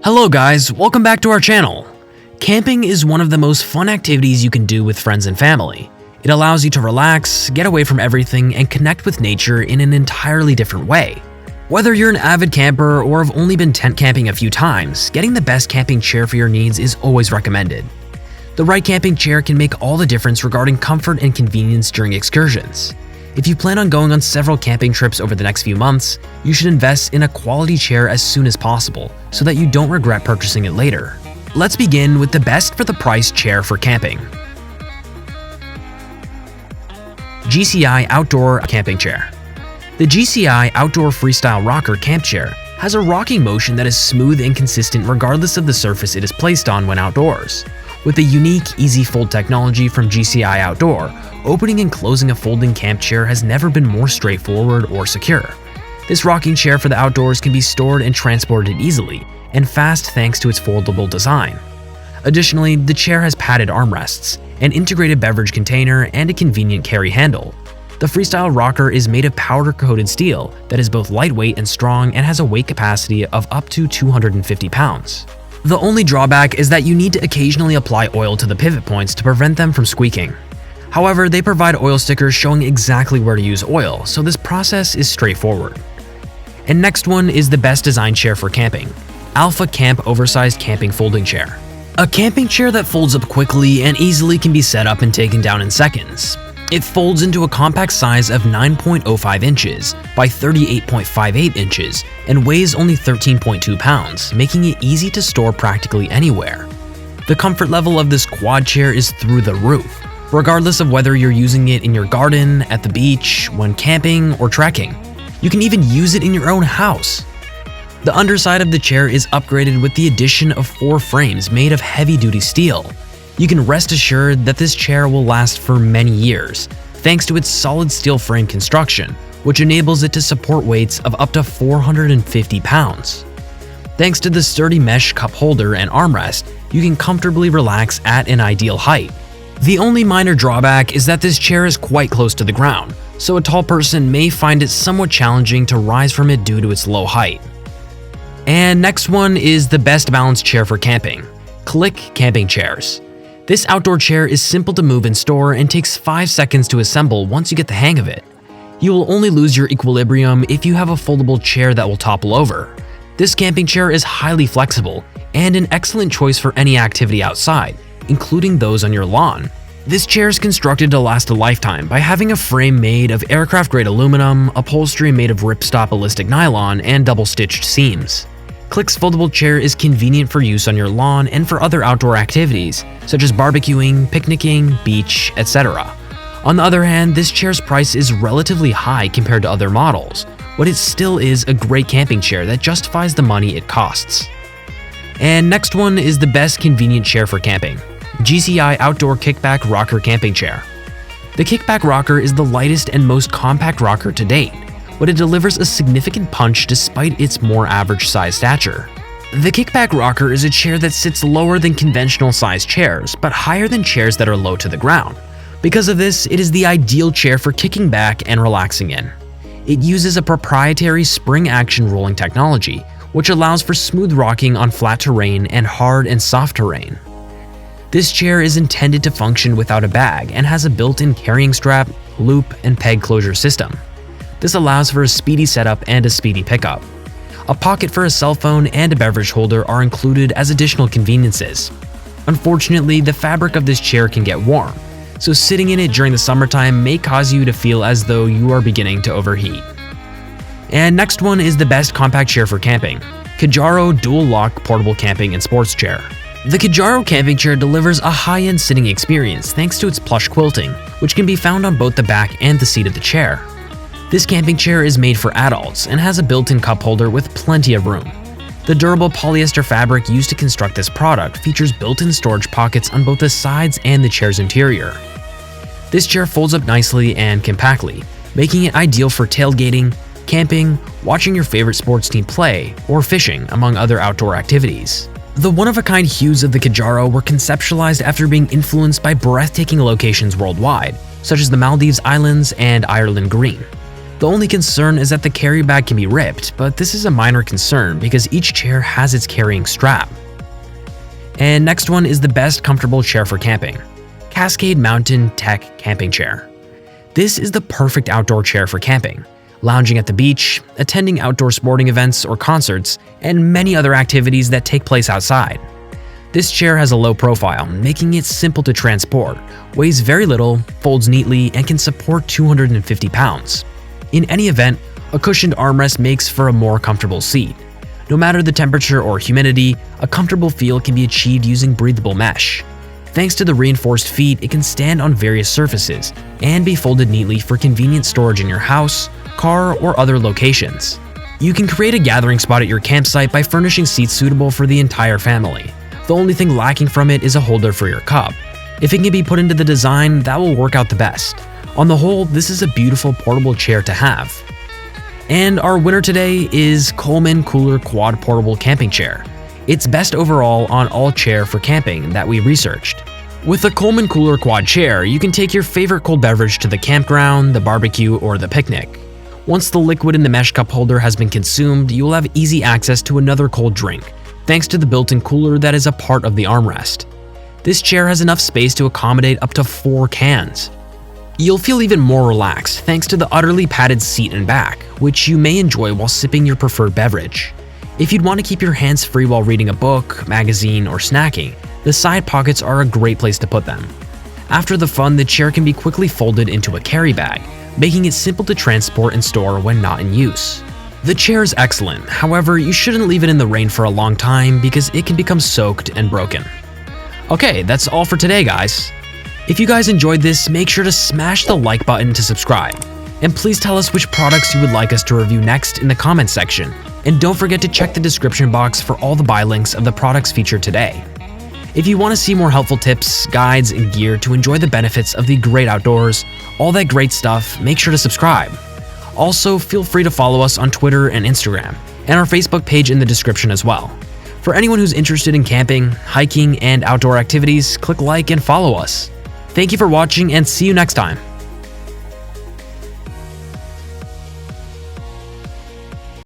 Hello guys, welcome back to our channel. Camping is one of the most fun activities you can do with friends and family. It allows you to relax, get away from everything, and connect with nature in an entirely different way. Whether you're an avid camper or have only been tent camping a few times, getting the best camping chair for your needs is always recommended. The right camping chair can make all the difference regarding comfort and convenience during excursions. If you plan on going on several camping trips over the next few months, you should invest in a quality chair as soon as possible so that you don't regret purchasing it later. Let's begin with the best for the price chair for camping. GCI Outdoor Camping Chair. The GCI Outdoor Freestyle Rocker Camp Chair has a rocking motion that is smooth and consistent regardless of the surface it is placed on when outdoors. With the unique Easy Fold technology from GCI Outdoor, opening and closing a folding camp chair has never been more straightforward or secure. This rocking chair for the outdoors can be stored and transported easily and fast thanks to its foldable design. Additionally, the chair has padded armrests, an integrated beverage container, and a convenient carry handle. The Freestyle Rocker is made of powder-coated steel that is both lightweight and strong and has a weight capacity of up to 250 pounds. The only drawback is that you need to occasionally apply oil to the pivot points to prevent them from squeaking. However, they provide oil stickers showing exactly where to use oil, so this process is straightforward. And next one is the best design chair for camping, Alpha Camp Oversized Camping Folding Chair. A camping chair that folds up quickly and easily can be set up and taken down in seconds. It folds into a compact size of 9.05 inches by 38.58 inches and weighs only 13.2 pounds, making it easy to store practically anywhere. The comfort level of this quad chair is through the roof, regardless of whether you're using it in your garden, at the beach, when camping, or trekking. You can even use it in your own house. The underside of the chair is upgraded with the addition of 4 frames made of heavy-duty steel. You can rest assured that this chair will last for many years, thanks to its solid steel frame construction, which enables it to support weights of up to 450 pounds. Thanks to the sturdy mesh cup holder and armrest, you can comfortably relax at an ideal height. The only minor drawback is that this chair is quite close to the ground, so a tall person may find it somewhat challenging to rise from it due to its low height. And next one is the best balanced chair for camping, CLIQ Camping Chairs. This outdoor chair is simple to move and store and takes 5 seconds to assemble once you get the hang of it. You will only lose your equilibrium if you have a foldable chair that will topple over. This camping chair is highly flexible and an excellent choice for any activity outside, including those on your lawn. This chair is constructed to last a lifetime by having a frame made of aircraft-grade aluminum, upholstery made of ripstop ballistic nylon, and double-stitched seams. CLIQ's foldable chair is convenient for use on your lawn and for other outdoor activities, such as barbecuing, picnicking, beach, etc. On the other hand, this chair's price is relatively high compared to other models, but it still is a great camping chair that justifies the money it costs. And next one is the best convenient chair for camping, GCI Outdoor Kickback Rocker Camping Chair. The Kickback Rocker is the lightest and most compact rocker to date, but it delivers a significant punch despite its more average size stature. The Kickback Rocker is a chair that sits lower than conventional sized chairs, but higher than chairs that are low to the ground. Because of this, it is the ideal chair for kicking back and relaxing in. It uses a proprietary spring action rolling technology, which allows for smooth rocking on flat terrain and hard and soft terrain. This chair is intended to function without a bag and has a built-in carrying strap, loop, and peg closure system. This allows for a speedy setup and a speedy pickup. A pocket for a cell phone and a beverage holder are included as additional conveniences. Unfortunately, the fabric of this chair can get warm, so sitting in it during the summertime may cause you to feel as though you are beginning to overheat. And next one is the best compact chair for camping, Kijaro Dual Lock Portable Camping and Sports Chair. The Kijaro camping chair delivers a high-end sitting experience thanks to its plush quilting, which can be found on both the back and the seat of the chair. This camping chair is made for adults and has a built-in cup holder with plenty of room. The durable polyester fabric used to construct this product features built-in storage pockets on both the sides and the chair's interior. This chair folds up nicely and compactly, making it ideal for tailgating, camping, watching your favorite sports team play, or fishing, among other outdoor activities. The one-of-a-kind hues of the Kijaro were conceptualized after being influenced by breathtaking locations worldwide, such as the Maldives Islands and Ireland Green. The only concern is that the carry bag can be ripped, but this is a minor concern because each chair has its carrying strap. And next one is the best comfortable chair for camping. Cascade Mountain Tech Camping Chair. This is the perfect outdoor chair for camping, lounging at the beach, attending outdoor sporting events or concerts, and many other activities that take place outside. This chair has a low profile, making it simple to transport, weighs very little, folds neatly, and can support 250 pounds. In any event, a cushioned armrest makes for a more comfortable seat. No matter the temperature or humidity, a comfortable feel can be achieved using breathable mesh. Thanks to the reinforced feet, it can stand on various surfaces and be folded neatly for convenient storage in your house, car, or other locations. You can create a gathering spot at your campsite by furnishing seats suitable for the entire family. The only thing lacking from it is a holder for your cup. If it can be put into the design, that will work out the best. On the whole, this is a beautiful portable chair to have. And our winner today is Coleman Cooler Quad Portable Camping Chair. It's best overall on all chair for camping that we researched. With the Coleman Cooler Quad Chair, you can take your favorite cold beverage to the campground, the barbecue, or the picnic. Once the liquid in the mesh cup holder has been consumed, you will have easy access to another cold drink, thanks to the built-in cooler that is a part of the armrest. This chair has enough space to accommodate up to 4 cans. You'll feel even more relaxed thanks to the utterly padded seat and back, which you may enjoy while sipping your preferred beverage. If you'd want to keep your hands free while reading a book, magazine, or snacking, the side pockets are a great place to put them. After the fun, the chair can be quickly folded into a carry bag, making it simple to transport and store when not in use. The chair is excellent, however, you shouldn't leave it in the rain for a long time because it can become soaked and broken. Okay, that's all for today, guys. If you guys enjoyed this, make sure to smash the like button to subscribe. And please tell us which products you would like us to review next in the comments section. And don't forget to check the description box for all the buy links of the products featured today. If you want to see more helpful tips, guides, and gear to enjoy the benefits of the great outdoors, all that great stuff, make sure to subscribe. Also, feel free to follow us on Twitter and Instagram, and our Facebook page in the description as well. For anyone who's interested in camping, hiking, and outdoor activities, click like and follow us. Thank you for watching, and see you next time.